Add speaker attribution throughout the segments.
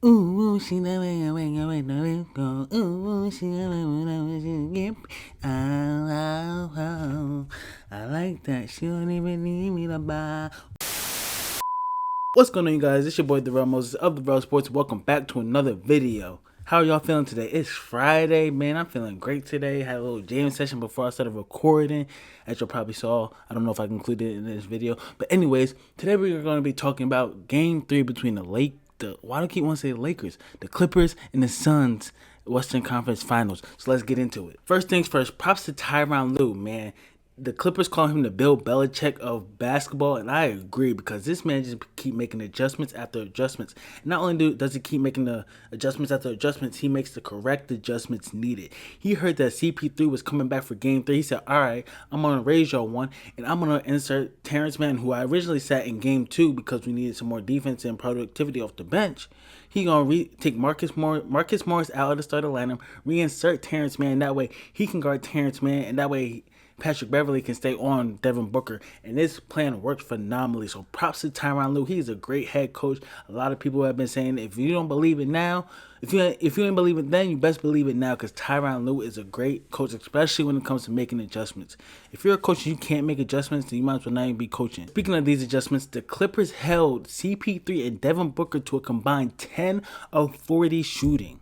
Speaker 1: Ooh, she never go. Ooh, she never get. Oh. I like that. She don't even need me to buy. What's going on, you guys? It's your boy, The Real Moses of The Real Sports. Welcome back to another video. How are y'all feeling today? It's Friday, man. I'm feeling great today. Had a little jam session before I started recording, as you probably saw. I don't know if I included it in this video. But anyways, today we're going to be talking about Game 3 between why do I keep wanting to say the Lakers? The Clippers and the Suns Western Conference Finals. So let's get into it. First things first, props to Tyronn Lue, man. The Clippers call him the Bill Belichick of basketball, and I agree because this man just keep making adjustments after adjustments. Not only does he keep making the adjustments after adjustments, he makes the correct adjustments needed. He heard that CP3 was coming back for Game 3. He said, all right, I'm going to raise y'all one, and I'm going to insert Terance Mann, who I originally sat in Game 2 because we needed some more defense and productivity off the bench. He gonna take Marcus Morris out of the starting lineup, reinsert Terance Mann. That way he can guard Terance Mann, and that way Patrick Beverly can stay on Devin Booker, and this plan worked phenomenally. So props to Tyronn Lue. He's a great head coach. A lot of people have been saying, if you don't believe it now, if you ain't believe it then, you best believe it now, because Tyronn Lue is a great coach, especially when it comes to making adjustments. If you're a coach and you can't make adjustments, then you might as well not even be coaching. Speaking of these adjustments, the Clippers held CP3 and Devin Booker to a combined 10 of 40 shooting.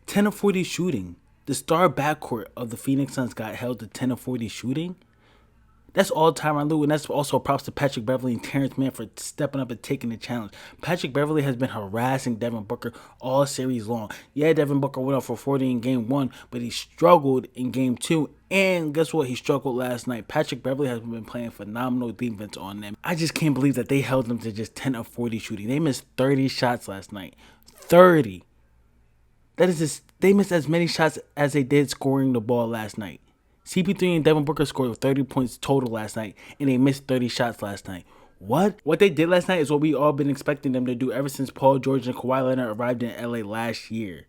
Speaker 1: 10 of 40 shooting. The star backcourt of the Phoenix Suns got held to 10 of 40 shooting. That's all Tyronn Lue, and that's also props to Patrick Beverly and Terance Mann for stepping up and taking the challenge. Patrick Beverly has been harassing Devin Booker all series long. Yeah, Devin Booker went off for 40 in Game 1, but he struggled in Game 2, and guess what? He struggled last night. Patrick Beverly has been playing phenomenal defense on them. I just can't believe that they held them to just 10 of 40 shooting. They missed 30 shots last night. 30. That is just, they missed as many shots as they did scoring the ball last night. CP3 and Devin Booker scored 30 points total last night, and they missed 30 shots last night. What they did last night is what we all been expecting them to do ever since Paul George and Kawhi Leonard arrived in LA last year.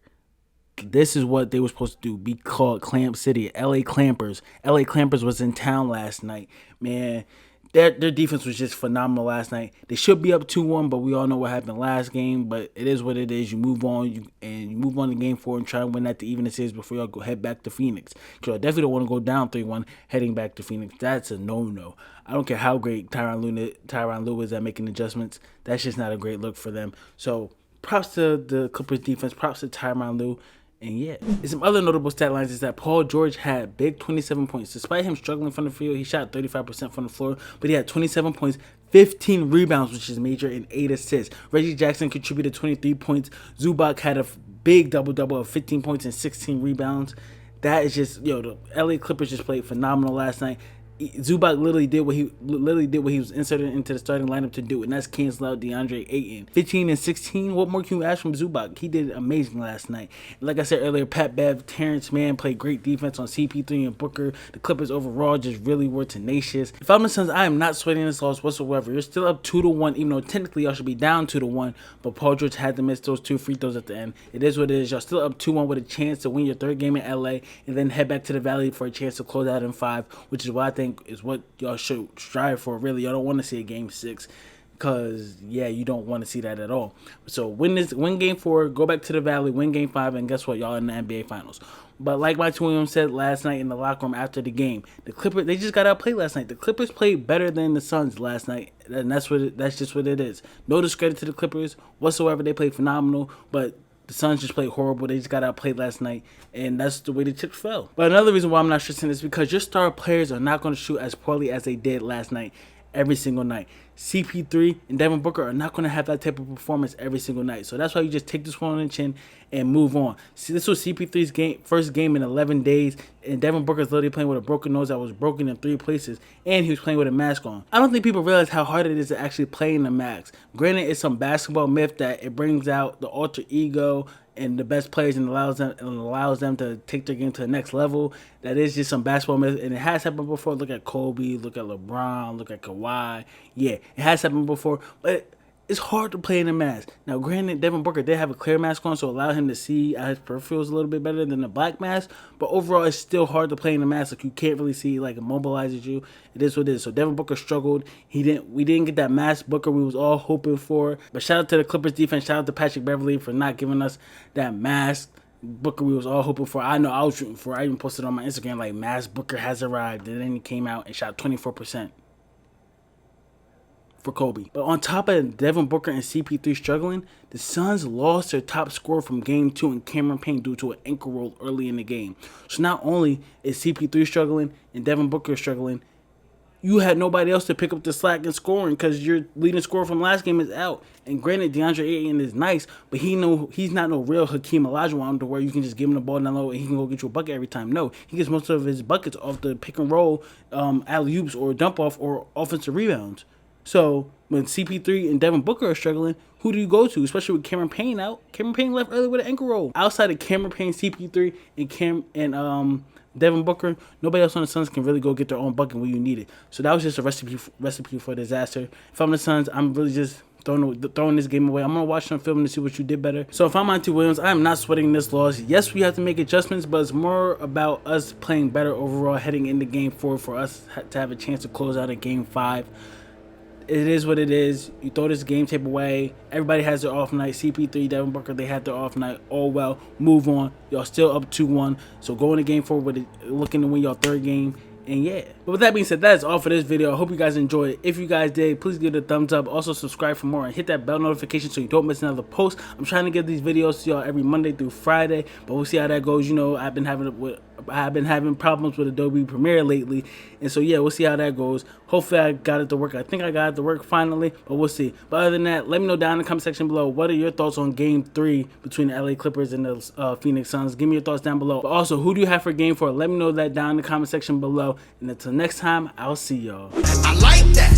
Speaker 1: This is what they were supposed to do, be called Clamp City, LA Clampers. LA Clampers was in town last night, man. Their defense was just phenomenal last night. They should be up 2-1, but we all know what happened last game. But it is what it is. You move on, you move on to Game 4 and try and win that to even the series before y'all go head back to Phoenix. Because I definitely don't want to go down 3-1 heading back to Phoenix. That's a no-no. I don't care how great Tyronn Lue is at making adjustments. That's just not a great look for them. So props to the Clippers defense. Props to Tyronn Lue. And yeah, and some other notable stat lines is that Paul George had big 27 points. Despite him struggling from the field, he shot 35% from the floor, but he had 27 points, 15 rebounds, which is major, and 8 assists. Reggie Jackson contributed 23 points. Zubac had a big double-double of 15 points and 16 rebounds. That is just, the LA Clippers just played phenomenal last night. Zubac literally did what he was inserted into the starting lineup to do, and that's cancel out DeAndre Ayton. 15 and 16. What more can you ask from Zubac? He did amazing last night. And like I said earlier, Pat Bev, Terance Mann played great defense on CP3 and Booker. The Clippers overall just really were tenacious. If I'm the Suns, I am not sweating this loss whatsoever. You're still up 2-1, even though technically y'all should be down 2-1. But Paul George had to miss those 2 free throws at the end. It is what it is. Y'all still up 2-1 with a chance to win your 3rd game in LA, and then head back to the Valley for a chance to close out in 5, which is what I think is what y'all should strive for. Really, y'all don't want to see a Game 6, because you don't want to see that at all. So win Game 4, go back to the Valley, win Game 5, and guess what? Y'all in the NBA Finals. But like Mike Williams said last night in the locker room after the game, the Clippers, they just got outplayed last night. The Clippers played better than the Suns last night, and that's just what it is. No discredit to the Clippers whatsoever. They played phenomenal, but the Suns just played horrible. They just got outplayed last night, and that's the way the chips fell. But another reason why I'm not stressing is because your star players are not going to shoot as poorly as they did last night every single night. CP3 and Devin Booker are not going to have that type of performance every single night. So that's why you just take this one on the chin and move on. See, this was CP3's first game in 11 days, and Devin Booker's literally playing with a broken nose that was broken in 3 places, and he was playing with a mask on. I don't think people realize how hard it is to actually play in the mask. Granted, it's some basketball myth that it brings out the alter ego and the best players and allows them to take their game to the next level. That is just some basketball myth, and it has happened before. Look at Kobe, look at LeBron, look at Kawhi. Yeah, it has happened before, but It's hard to play in a mask. Now, granted, Devin Booker did have a clear mask on, so allow him to see his peripherals a little bit better than the black mask. But overall, it's still hard to play in a mask. Like, you can't really see, like, it mobilizes you. It is what it is. So Devin Booker struggled. We didn't get that mask Booker we was all hoping for. But shout out to the Clippers defense. Shout out to Patrick Beverley for not giving us that mask Booker we was all hoping for. I know I was rooting for. I even posted on my Instagram like, mask Booker has arrived. And then he came out and shot 24%. For Kobe. But on top of Devin Booker and CP3 struggling, the Suns lost their top scorer from game 2 in Cameron Payne due to an ankle roll early in the game. So not only is CP3 struggling and Devin Booker struggling, you had nobody else to pick up the slack in scoring because your leading scorer from last game is out. And granted, DeAndre Ayton is nice, but he's not no real Hakeem Olajuwon to where you can just give him the ball down low and he can go get you a bucket every time. No, he gets most of his buckets off the pick and roll, alley-oops or dump off or offensive rebounds. So when CP3 and Devin Booker are struggling, who do you go to? Especially with Cameron Payne out. Cameron Payne left early with an ankle roll. Outside of Cameron Payne, CP3, and Devin Booker, nobody else on the Suns can really go get their own bucket when you need it. So that was just a recipe for disaster. If I'm the Suns, I'm really just throwing this game away. I'm going to watch some film to see what you did better. So if I'm Monty Williams, I am not sweating this loss. Yes, we have to make adjustments, but it's more about us playing better overall heading into game 4 for us to have a chance to close out in game 5. It is what it is. You throw this game tape away. Everybody has their off night. CP3, Devin Booker, they had their off night. Oh well, move on. Y'all still up 2-1. So go into game 4 with it, looking to win your 3rd game. And yeah. But with that being said, that is all for this video. I hope you guys enjoyed it. If you guys did, please give it a thumbs up. Also subscribe for more and hit that bell notification so you don't miss another post. I'm trying to get these videos to y'all every Monday through Friday, but we'll see how that goes. You know, I've been having problems with Adobe Premiere lately, and so yeah, we'll see how that goes. Hopefully I got it to work. I think I got it to work finally, but we'll see. But other than that, let me know down in the comment section below, what are your thoughts on game 3 between the LA Clippers and the Phoenix Suns? Give me your thoughts down below. But also, who do you have for game 4? Let me know that down in the comment section below. And until next time, I'll see y'all. I like that.